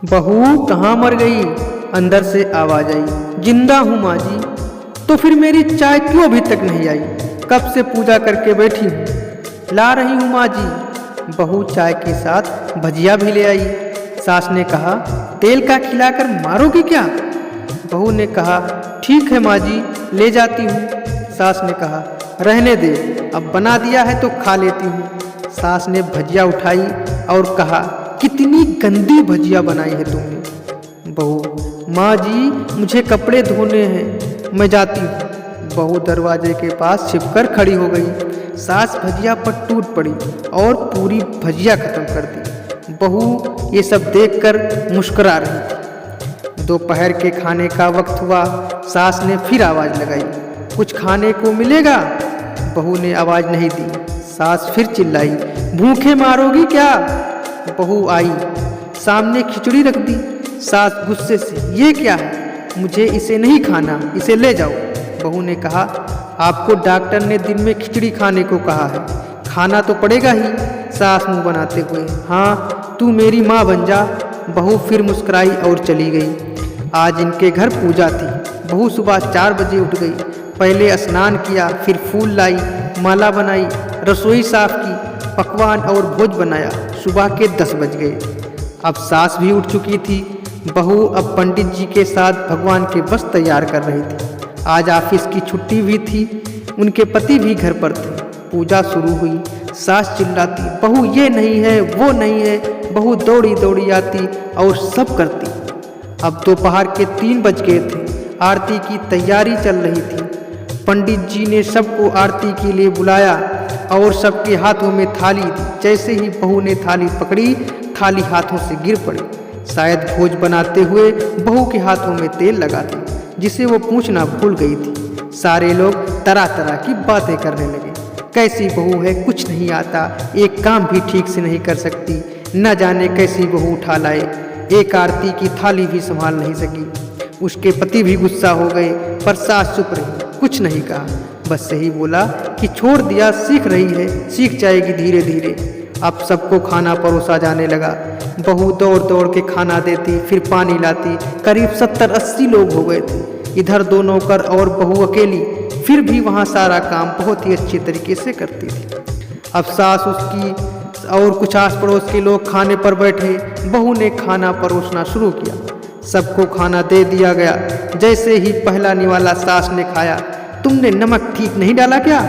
बहू कहाँ मर गई? अंदर से आवाज आई। जिंदा हूँ माँ जी। तो फिर मेरी चाय क्यों अभी तक नहीं आई? कब से पूजा करके बैठी हूँ। ला रही हूँ माँ जी। बहू चाय के साथ भजिया भी ले आई। सास ने कहा, तेल का खिलाकर मारोगी क्या? बहू ने कहा, ठीक है माँ जी, ले जाती हूँ। सास ने कहा, रहने दे, अब बना दिया है तो खा लेती हूँ। सास ने भजिया उठाई और कहा, कितनी गंदी भजिया बनाई है तुमने। बहू, माँ जी मुझे कपड़े धोने हैं, मैं जाती हूँ। बहू दरवाजे के पास छिपकर खड़ी हो गई। सास भजिया पर टूट पड़ी और पूरी भजिया खत्म कर दी। बहू ये सब देखकर मुस्कुरा रही थी। दोपहर के खाने का वक्त हुआ। सास ने फिर आवाज़ लगाई, कुछ खाने को मिलेगा? बहू ने आवाज़ नहीं दी। सास फिर चिल्लाई, भूखे मारोगी क्या? बहू आई, सामने खिचड़ी रख दी। सास गुस्से से, ये क्या है? मुझे इसे नहीं खाना, इसे ले जाओ। बहू ने कहा, आपको डॉक्टर ने दिन में खिचड़ी खाने को कहा है, खाना तो पड़ेगा ही। सास मुंह बनाते हुए, हाँ तू मेरी माँ बन जा। बहू फिर मुस्कुराई और चली गई। आज इनके घर पूजा थी। बहू सुबह 4 बजे उठ गई। पहले स्नान किया, फिर फूल लाई, माला बनाई, रसोई साफ की, पकवान और भोज बनाया। सुबह के 10 बज गए। अब सास भी उठ चुकी थी। बहू अब पंडित जी के साथ भगवान के वस्त्र तैयार कर रही थी। आज ऑफिस की छुट्टी भी थी। उनके पति भी घर पर थे। पूजा शुरू हुई। सास चिल्लाती, बहू ये नहीं है, वो नहीं है। बहू दौड़ी दौड़ी आती और सब करती। अब दोपहर के 3 बज गए थे। आरती की तैयारी चल रही थी। पंडित जी ने सबको आरती के लिए बुलाया और सबके हाथों में थाली दी। जैसे ही बहू ने थाली पकड़ी, थाली हाथों से गिर पड़ी। शायद भोज बनाते हुए बहू के हाथों में तेल लगा था, जिसे वो पूछना भूल गई थी। सारे लोग तरह तरह की बातें करने लगे। कैसी बहू है, कुछ नहीं आता, एक काम भी ठीक से नहीं कर सकती, न जाने कैसी बहू उठा लाए, एक आरती की थाली भी संभाल नहीं सकी। उसके पति भी गुस्सा हो गए, पर सास चुप रही, कुछ नहीं कहा। बस यही बोला कि छोड़ दिया, सीख रही है, सीख जाएगी धीरे धीरे। अब सबको खाना परोसा जाने लगा। बहू दौड़ दौड़ के खाना देती, फिर पानी लाती। करीब 70-80 लोग हो गए थे। इधर 2 नौकर और बहू अकेली, फिर भी वहाँ सारा काम बहुत ही अच्छी तरीके से करती थी। अब सास उसकी और कुछ आस पड़ोस के लोग खाने पर बैठे। बहू ने खाना परोसना शुरू किया। सबको खाना दे दिया गया। जैसे ही पहला निवाला सास ने खाया, तुमने नमक ठीक नहीं डाला क्या?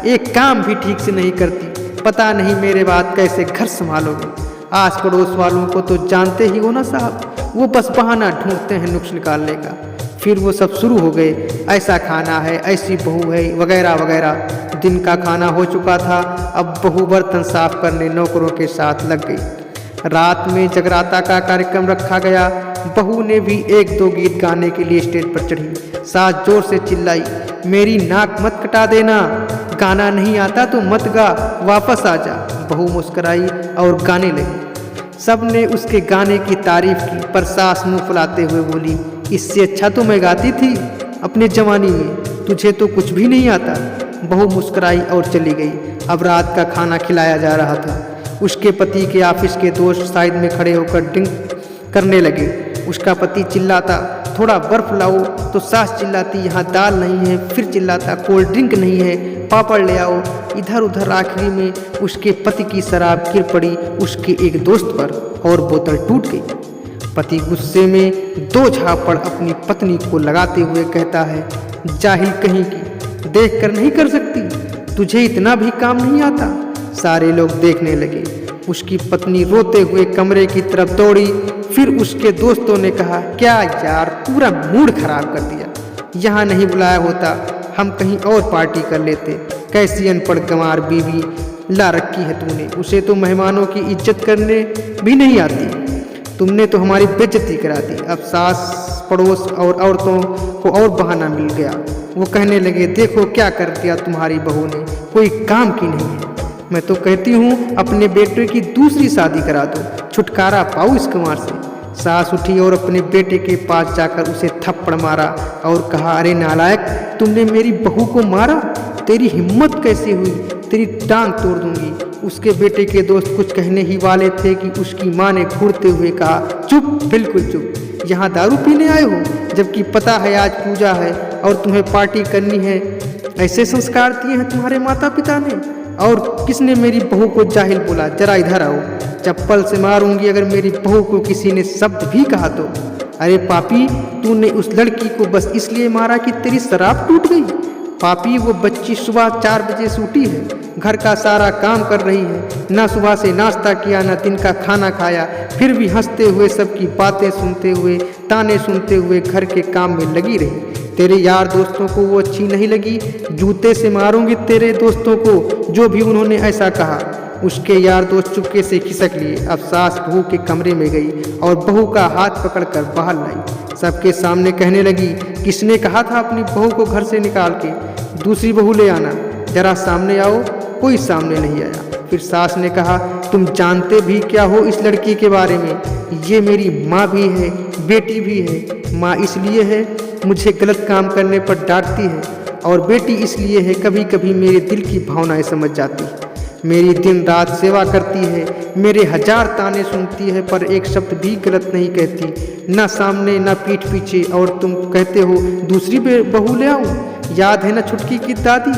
एक काम भी ठीक से नहीं करती, पता नहीं मेरे बाद कैसे घर संभालोगे। आस पड़ोस वालों को तो जानते ही हो ना साहब, वो बस बहाना ढूंढते हैं नुक्स निकालने का। फिर वो सब शुरू हो गए, ऐसा खाना है, ऐसी बहू है, वगैरह वगैरह। दिन का खाना हो चुका था। अब बहू बर्तन साफ करने नौकरों के साथ लग गई। रात में जगराता का कार्यक्रम रखा गया। बहू ने भी 1-2 गीत गाने के लिए स्टेज पर चढ़ी। सास जोर से चिल्लाई, मेरी नाक मत कटा देना, गाना नहीं आता तो मत गा, वापस आ जा। बहू मुस्कुराई और गाने लगी। सब ने उसके गाने की तारीफ की, पर सास मुंह फुलाते हुए बोली, इससे अच्छा तो मैं गाती थी अपने जवानी में, तुझे तो कुछ भी नहीं आता। बहू मुस्कुराई और चली गई। अब रात का खाना खिलाया जा रहा था। उसके पति के ऑफिस के दोस्त साइड में खड़े होकर ड्रिंक करने लगे। उसका पति चिल्लाता, थोड़ा बर्फ लाओ, तो सास चिल्लाती, यहाँ दाल नहीं है। फिर चिल्लाता, कोल्ड ड्रिंक नहीं है, पापड़ ले आओ। इधर उधर आखिरी में उसके पति की शराब गिर पड़ी उसके एक दोस्त पर और बोतल टूट गई। पति गुस्से में 2 झापड़ अपनी पत्नी को लगाते हुए कहता है, जाहिल कहीं की, देख कर नहीं कर सकती, तुझे इतना भी काम नहीं आता। सारे लोग देखने लगे। उसकी पत्नी रोते हुए कमरे की तरफ दौड़ी। फिर उसके दोस्तों ने कहा, क्या यार, पूरा मूड खराब कर दिया, यहाँ नहीं बुलाया होता, हम कहीं और पार्टी कर लेते। कैसी अनपढ़ गंवार बीवी ला रखी है तूने, उसे तो मेहमानों की इज्जत करने भी नहीं आती, तुमने तो हमारी बेइज्जती करा दी। अब सास पड़ोस और औरतों को और बहाना मिल गया। वो कहने लगे, देखो क्या कर दिया तुम्हारी बहू ने, कोई काम की नहीं है। मैं तो कहती हूँ अपने बेटे की दूसरी शादी करा दो, छुटकारा पाओ इस कुमार से। सास उठी और अपने बेटे के पास जाकर उसे थप्पड़ मारा और कहा, अरे नालायक, तुमने मेरी बहू को मारा, तेरी हिम्मत कैसे हुई, तेरी टांग तोड़ दूंगी। उसके बेटे के दोस्त कुछ कहने ही वाले थे कि उसकी माँ ने घूरते हुए कहा, चुप, बिल्कुल चुप। यहाँ दारू पीने आए हो, जबकि पता है आज पूजा है और तुम्हें पार्टी करनी है। ऐसे संस्कार दिए हैं तुम्हारे माता पिता ने। और किसने मेरी बहू को जाहिल बोला? जरा इधर आओ, चप्पल से मारूंगी अगर मेरी बहू को किसी ने शब्द भी कहा तो। अरे पापी, तूने उस लड़की को बस इसलिए मारा कि तेरी शराब टूट गई? पापी, वो बच्ची सुबह 4 बजे से उठी है, घर का सारा काम कर रही है, ना सुबह से नाश्ता किया ना दिन का खाना खाया, फिर भी हंसते हुए सबकी बातें सुनते हुए ताने सुनते हुए घर के काम में लगी रही। तेरे यार दोस्तों को वो अच्छी नहीं लगी, जूते से मारूंगी तेरे दोस्तों को जो भी उन्होंने ऐसा कहा। उसके यार दोस्त चुपके से खिसक लिए। अब सास बहू के कमरे में गई और बहू का हाथ पकड़कर बाहर लाई। सबके सामने कहने लगी, किसने कहा था अपनी बहू को घर से निकाल के दूसरी बहू ले आना? जरा सामने आओ। कोई सामने नहीं आया। फिर सास ने कहा, तुम जानते भी क्या हो इस लड़की के बारे में? ये मेरी माँ भी है, बेटी भी है। माँ इसलिए है मुझे गलत काम करने पर डांटती है, और बेटी इसलिए है कभी कभी मेरे दिल की भावनाएं समझ जाती है। मेरी दिन रात सेवा करती है, मेरे 1000 ताने सुनती है, पर एक शब्द भी गलत नहीं कहती, ना सामने ना पीठ पीछे। और तुम कहते हो दूसरी बहू ले आऊं? याद है ना छुटकी की दादी,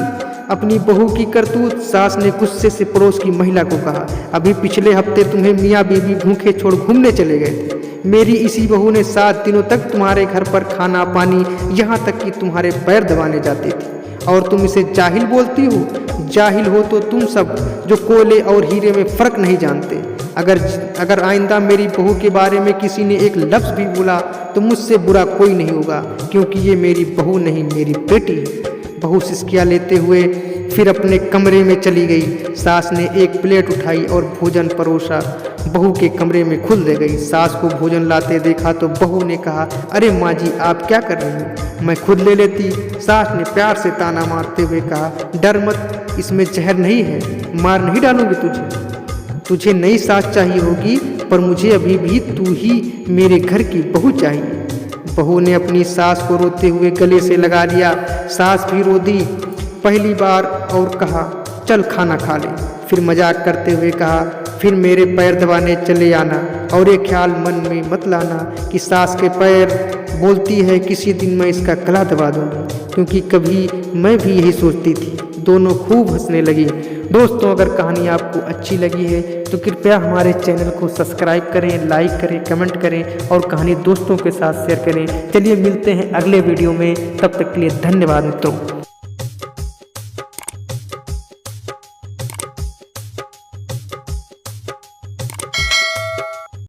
अपनी बहू की करतूत? सास ने गुस्से से पड़ोस की महिला को कहा, अभी पिछले हफ्ते तुम्हें मियाँ बीवी भूखे छोड़ घूमने चले गए थे। मेरी इसी बहू ने 7 दिनों तक तुम्हारे घर पर खाना पानी, यहाँ तक कि तुम्हारे पैर दबाने जाती थी, और तुम इसे जाहिल बोलती हो? जाहिल हो तो तुम सब जो कोयले और हीरे में फ़र्क नहीं जानते। अगर आइंदा मेरी बहू के बारे में किसी ने एक लफ्ज़ भी बोला तो मुझसे बुरा कोई नहीं होगा, क्योंकि ये मेरी बहू नहीं मेरी बेटी है। बहू सिसकियाँ लेते हुए फिर अपने कमरे में चली गई। सास ने एक प्लेट उठाई और भोजन परोसा बहू के कमरे में खुल दे गई। सास को भोजन लाते देखा तो बहू ने कहा, अरे माँ जी, आप क्या कर रही हो, मैं खुद ले लेती। सास ने प्यार से ताना मारते हुए कहा, डर मत, इसमें जहर नहीं है, मार नहीं डालूंगी तुझे नई सास चाहिए होगी, पर मुझे अभी भी तू ही मेरे घर की बहू चाहिए। बहू ने अपनी सास को रोते हुए गले से लगा लिया। सास भी रो दी पहली बार और कहा, चल खाना खा ले। फिर मजाक करते हुए कहा, फिर मेरे पैर दबाने चले आना, और ये ख्याल मन में मत लाना कि सास के पैर बोलती है किसी दिन मैं इसका गला दबा दूंगी, क्योंकि कभी मैं भी यही सोचती थी। दोनों खूब हंसने लगी। दोस्तों, अगर कहानी आपको अच्छी लगी है तो कृपया हमारे चैनल को सब्सक्राइब करें, लाइक करें, कमेंट करें और कहानी दोस्तों के साथ शेयर करें। चलिए मिलते हैं अगले वीडियो में, तब तक के लिए धन्यवाद मित्रों।